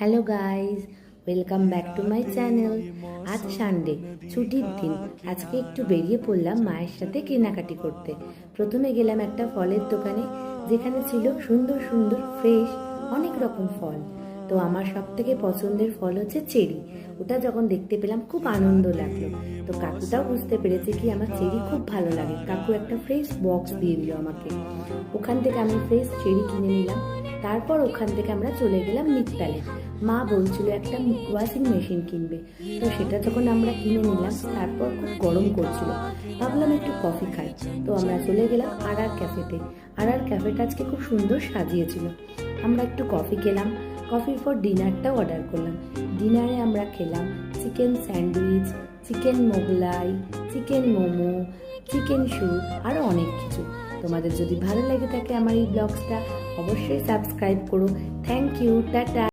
Hello guys, welcome back to my channel. আজ Sunday, ছুটির দিন। আজকে একটু বেরিয়ে পড়লাম মায়ের সাথে কেনাকাটি করতে। প্রথমে গেলাম একটা ফলের দোকানে, যেখানে ছিল সুন্দর সুন্দর ফ্রেশ অনেক রকম ফল। তো আমার সব থেকে পছন্দের ফল হচ্ছে চেরি। ওটা যখন দেখতে পেলাম খুব আনন্দ লাগলো। তো কাকুটাও বুঝতে পেরেছে কি আমার চেরি খুব ভালো লাগে। কাকু একটা ফ্রেশ বক্স দিয়ে দিল আমাকে। ওখান থেকে আমি ফ্রেশ চেরি কিনে নিলাম। তারপর ওখান থেকে আমরা চলে গেলাম মিত্তালে। মা বলছিল একটা ওয়াশিং মেশিন কিনবে, তো সেটা যখন আমরা কিনে নিলাম, তারপর খুব গরম করছিল, ভাবলাম একটু কফি খাই। তো আমরা চলে গেলাম ক্যাফেতে। ক্যাফেটা আজকে খুব সুন্দর সাজিয়েছিল। আমরা একটু কফি খেলাম। কফির পর ডিনারটাও অর্ডার করলাম। ডিনারে আমরা খেলাম chicken sandwich, chicken Mughlai, chicken momo, chicken soup, আরও অনেক কিছু। তোমাদের যদি ভালো লেগে থাকে আমার এই ব্লগসটা, অবশ্যই সাবস্ক্রাইব করো। Thank you, tata.